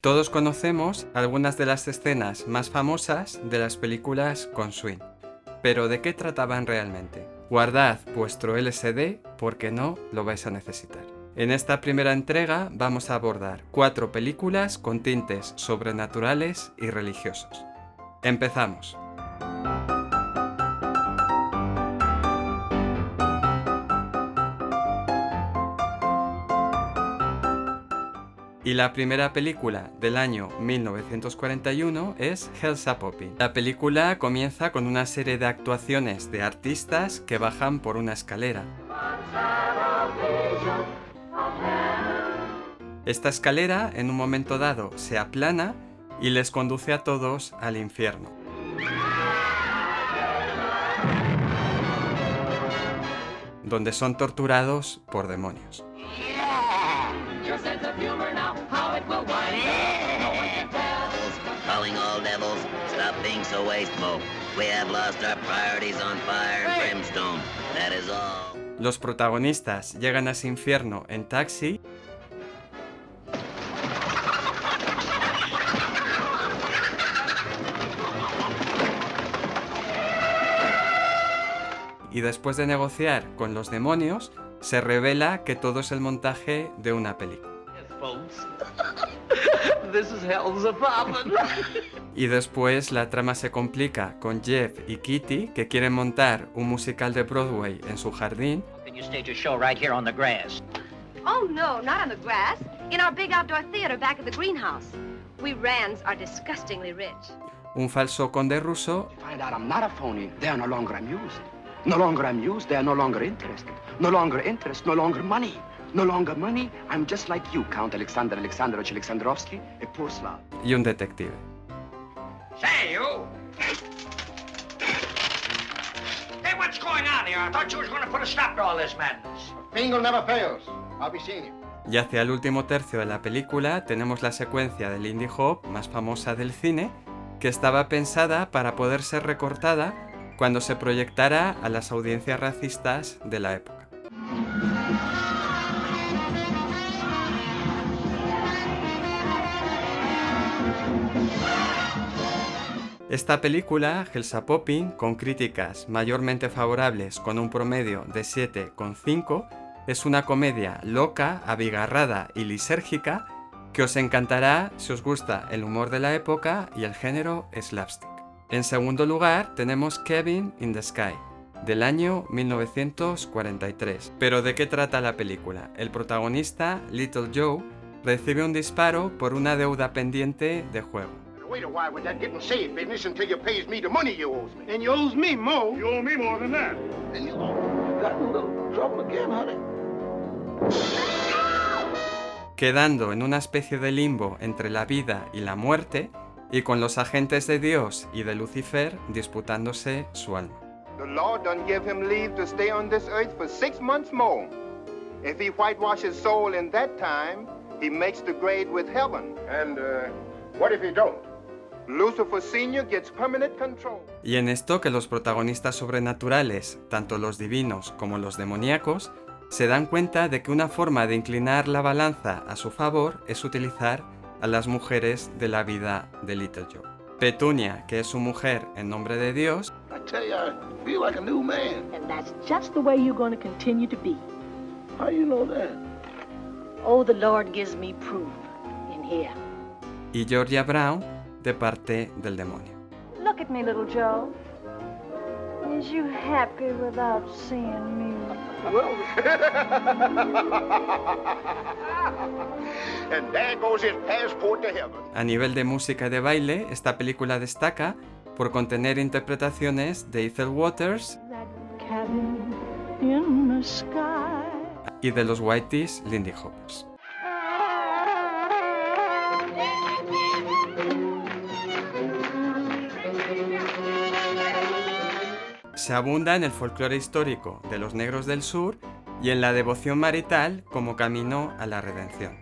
Todos conocemos algunas de las escenas más famosas de las películas con swing. Pero ¿de qué trataban realmente? Guardad vuestro LSD porque no lo vais a necesitar. En esta primera entrega vamos a abordar 4 películas con tintes sobrenaturales y religiosos. Empezamos. Y la primera película del año 1941 es Hell's a Poppin'. La película comienza con una serie de actuaciones de artistas que bajan por una escalera. Esta escalera en un momento dado se aplana y les conduce a todos al infierno, donde son torturados por demonios. Calling all devils, stop being so wasteful. We have lost our priorities on fire and brimstone. That is all. Los protagonistas llegan a ese infierno en taxi y después de negociar con los demonios, se revela que todo es el montaje de una película. This is Hell's a Poppin'. Y después la trama se complica con Jeff y Kitty, que quieren montar un musical de Broadway en su jardín. Can you stage a show right here on the grass? Oh, no, not on the grass. In our big outdoor theater back at the greenhouse. We Rands are disgustingly rich. Un falso conde ruso Find out I'm not a phony. They are no longer amused. No longer amused, they are no longer interested. No longer interest, no longer money. No longer money, I'm just like you, Count Alexander Alexandrovich Alexandrovsky, a poor Slav. y un detective. Say, you! Hey, what's going on here? I thought you was going to put a stop to all this madness. Bingo never fails. I'll be seeing you. Y hacia el último tercio de la película tenemos la secuencia del Lindy Hop más famosa del cine, que estaba pensada para poder ser recortada cuando se proyectara a las audiencias racistas de la época. Esta película, Hell's a Poppin', con críticas mayormente favorables con un promedio de 7,5, es una comedia loca, abigarrada y lisérgica que os encantará si os gusta el humor de la época y el género slapstick. En segundo lugar tenemos Kevin in the Sky, del año 1943. ¿Pero de qué trata la película? El protagonista, Little Joe, recibe un disparo por una deuda pendiente de juego. Wait a while with that getting saved business until you pays me the money you owes me. And you owes me more. You owe me more than that. And you got in a little trouble again, honey. Quedando en una especie de limbo entre la vida y la muerte, y con los agentes de Dios y de Lucifer disputándose su alma. The Lord done give him leave to stay on this earth for 6 months more. If he whitewash his soul in that time, he makes the grade with heaven. And what if he don't? Lucifer Sr. gets permanent control. Y en esto que los protagonistas sobrenaturales, tanto los divinos como los demoníacos, se dan cuenta de que una forma de inclinar la balanza a su favor es utilizar a las mujeres de la vida de Little Joe. Petunia, que es su mujer en nombre de Dios, I tell you, I feel like a new man. And that's just the way you're going to continue to be. How you know that? Oh, the Lord gives me proof in here. y Georgia Brown de parte del demonio. Look at me, little Joe. Is you happy without seeing me? Well, and there goes his passport to heaven. A nivel de música y de baile, esta película destaca por contener interpretaciones de Ethel Waters That cabin in the sky. y de los Whiteys Lindy Hoppers. Se abunda en el folclore histórico de los negros del sur y en la devoción marital como camino a la redención.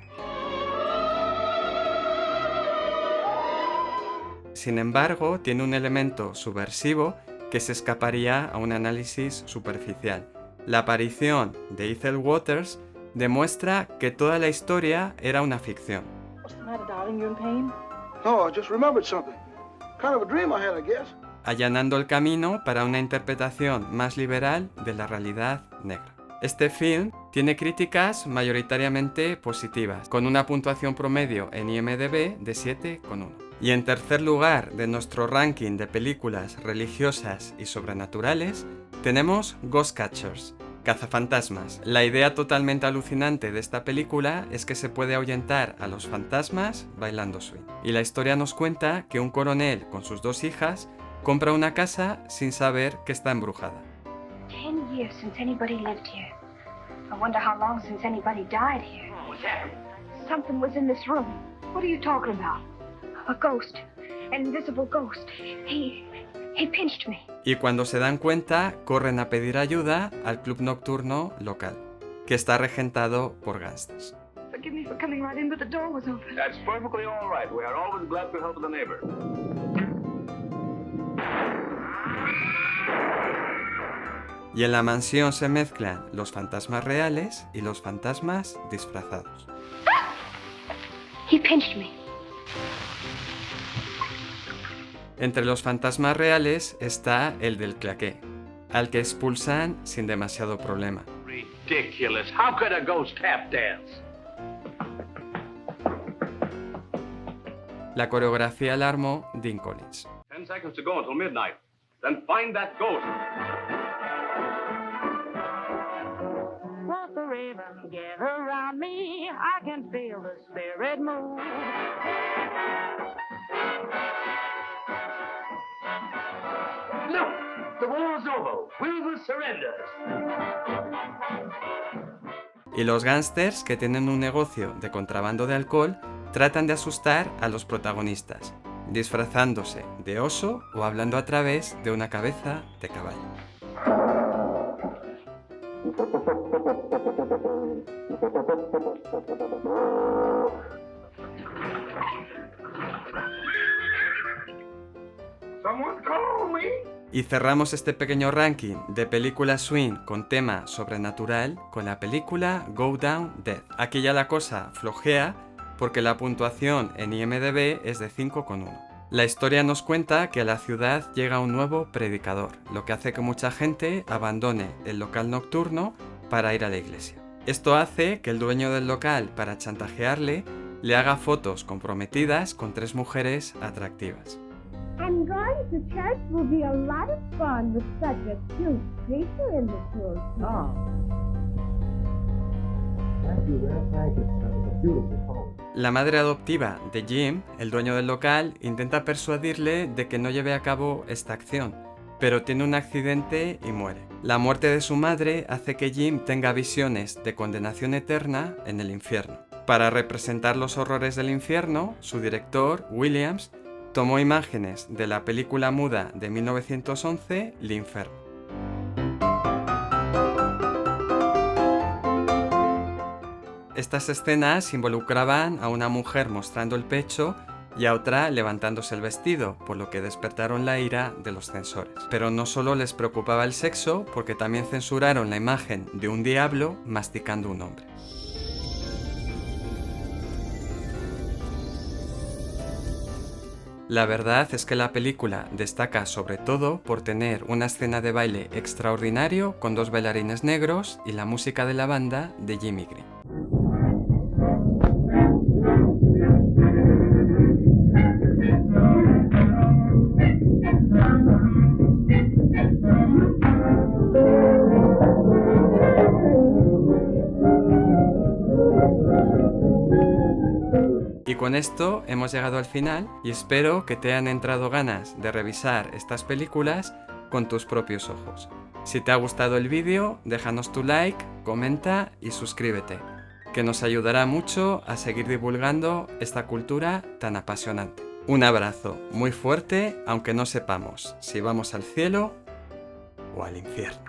Sin embargo, tiene un elemento subversivo que se escaparía a un análisis superficial. La aparición de Ethel Waters demuestra que toda la historia era una ficción. What's the matter, darling? Darling, you're in pain? No, I just remembered something. Kind of a dream I had, I guess. Allanando el camino para una interpretación más liberal de la realidad negra. Este film tiene críticas mayoritariamente positivas, con una puntuación promedio en IMDb de 7,1. Y en tercer lugar de nuestro ranking de películas religiosas y sobrenaturales, tenemos Ghost Catchers, Cazafantasmas. La idea totalmente alucinante de esta película es que se puede ahuyentar a los fantasmas bailando swing. Y la historia nos cuenta que un coronel con sus 2 hijas compra una casa sin saber que está embrujada. 10 years since anybody lived here. I wonder how long since anybody died here. What's happened? Something was in this room. What are you talking about? A ghost. An invisible ghost. He pinched me. Y cuando se dan cuenta, corren a pedir ayuda al club nocturno local, que está regentado por gángsters. Forgive me for coming right in, but the door was open. That's perfectly all right. We are always glad to help the neighbor. Y en la mansión se mezclan los fantasmas reales y los fantasmas disfrazados. He pinched me. Entre los fantasmas reales está el del claqué, al que expulsan sin demasiado problema. Ridiculous. How could a ghost tap dance? La coreografía la armó Dean Collins. 10 seconds to go until midnight. Then find that ghost. Let the raven get around me. I can feel the spirit move. No! The war is over. We will surrender. Y los gángsters, que tienen un negocio de contrabando de alcohol, tratan de asustar a los protagonistas, disfrazándose de oso o hablando a través de una cabeza de caballo. Someone call me. Y cerramos este pequeño ranking de películas swing con tema sobrenatural con la película Go Down Dead. Aquí ya la cosa flojea porque la puntuación en IMDb es de 5,1. La historia nos cuenta que a la ciudad llega un nuevo predicador, lo que hace que mucha gente abandone el local nocturno para ir a la iglesia. Esto hace que el dueño del local, para chantajearle, le haga fotos comprometidas con 3 mujeres atractivas. And going to church will be a lot of fun with such a cute creature in the church. Oh. La madre adoptiva de Jim, el dueño del local, intenta persuadirle de que no lleve a cabo esta acción, pero tiene un accidente y muere. La muerte de su madre hace que Jim tenga visiones de condenación eterna en el infierno. Para representar los horrores del infierno, su director, Williams, tomó imágenes de la película muda de 1911, L'Inferno. Estas escenas involucraban a una mujer mostrando el pecho y a otra levantándose el vestido, por lo que despertaron la ira de los censores. Pero no solo les preocupaba el sexo, porque también censuraron la imagen de un diablo masticando un hombre. La verdad es que la película destaca sobre todo por tener una escena de baile extraordinario con 2 bailarines negros y la música de la banda de Jimmy Green. Y con esto hemos llegado al final y espero que te hayan entrado ganas de revisar estas películas con tus propios ojos. Si te ha gustado el vídeo, déjanos tu like, comenta y suscríbete, que nos ayudará mucho a seguir divulgando esta cultura tan apasionante. Un abrazo muy fuerte, aunque no sepamos si vamos al cielo o al infierno.